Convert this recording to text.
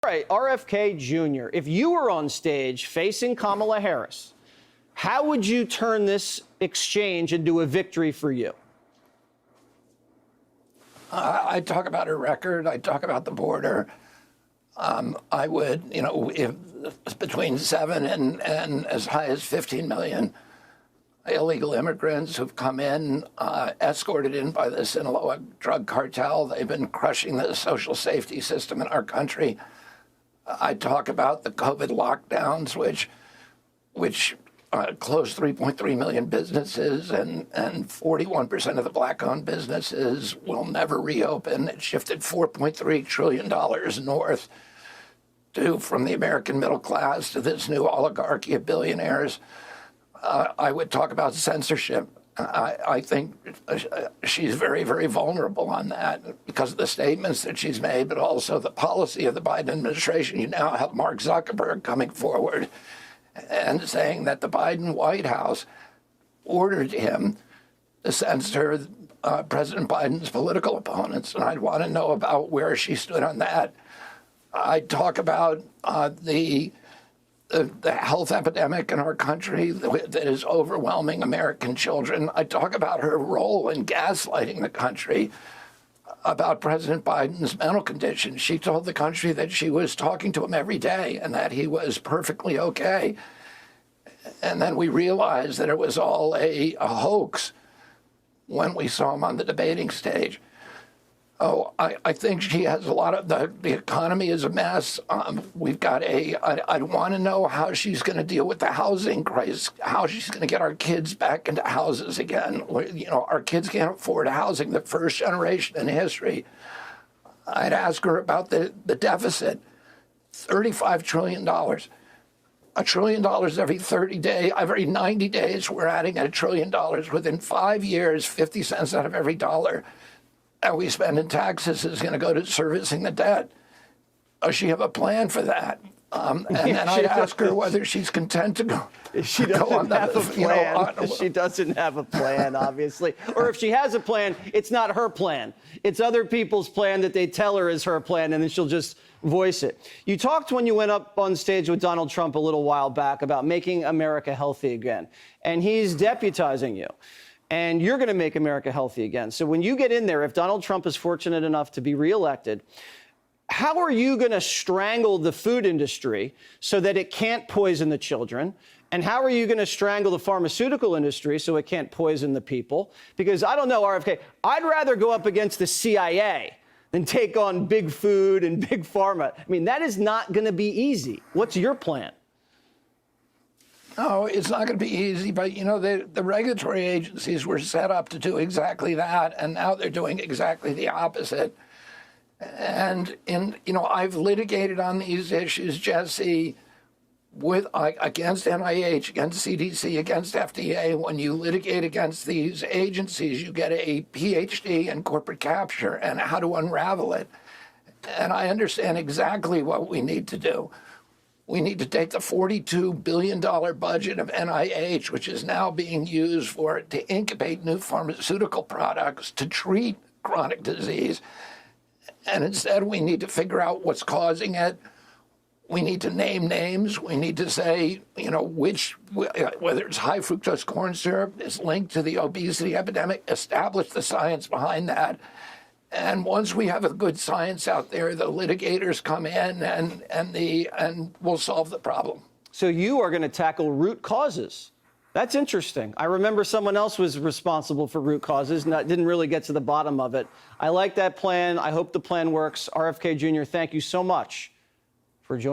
All right, RFK Jr., if you were on stage facing Kamala Harris, how would you turn this exchange into a victory for you? I talk about her record. I talk about the border. I would, if between 7 and as high as 15 million illegal immigrants who've come in, escorted in by the Sinaloa drug cartel. They've been crushing the social safety system in our country. I talk about the COVID lockdowns, which closed 3.3 million businesses, and 41% of the black-owned businesses will never reopen. It shifted $4.3 trillion north from the American middle class to this new oligarchy of billionaires. I would talk about censorship. I think she's very, very vulnerable on that because of the statements that she's made, but also the policy of the Biden administration. You now have Mark Zuckerberg coming forward and saying that the Biden White House ordered him to censor President Biden's political opponents. And I'd want to know about where she stood on that. I'd talk about the health epidemic in our country that is overwhelming American children. I talk about her role in gaslighting the country about President Biden's mental condition. She told the country that she was talking to him every day and that he was perfectly okay. And then we realized that it was all a hoax when we saw him on the debating stage. Oh, I think she has a lot of the economy is a mess. We've got I want to know how she's going to deal with the housing crisis, how she's going to get our kids back into houses again. Our kids can't afford housing, the first generation in history. I'd ask her about the deficit, $35 trillion. $1 trillion every 90 days, we're adding $1 trillion. Within 5 years, 50 cents out of every dollar that we spend in taxes is going to go to servicing the debt. Does she have a plan for that? And then I'd ask her whether she's content to go. She doesn't have a plan. She doesn't have a plan, obviously. Or if she has a plan, it's not her plan. It's other people's plan that they tell her is her plan, and then she'll just voice it. You talked when you went up on stage with Donald Trump a little while back about making America healthy again, and he's deputizing you. And you're going to make America healthy again. So when you get in there, if Donald Trump is fortunate enough to be reelected, how are you going to strangle the food industry so that it can't poison the children? And how are you going to strangle the pharmaceutical industry so it can't poison the people? Because I don't know, RFK, I'd rather go up against the CIA than take on big food and big pharma. I mean, that is not going to be easy. What's your plan? No, it's not going to be easy, but, the regulatory agencies were set up to do exactly that, and now they're doing exactly the opposite. And, I've litigated on these issues, Jesse, against NIH, against CDC, against FDA. When you litigate against these agencies, you get a PhD in corporate capture and how to unravel it. And I understand exactly what we need to do. We need to take the $42 billion budget of NIH, which is now being used to incubate new pharmaceutical products to treat chronic disease. And instead, we need to figure out what's causing it. We need to name names. We need to say, whether it's high fructose corn syrup is linked to the obesity epidemic, establish the science behind that. And once we have a good science out there, the litigators come in and we'll solve the problem. So you are going to tackle root causes. That's interesting. I remember someone else was responsible for root causes and didn't really get to the bottom of it. I like that plan. I hope the plan works. RFK Jr., thank you so much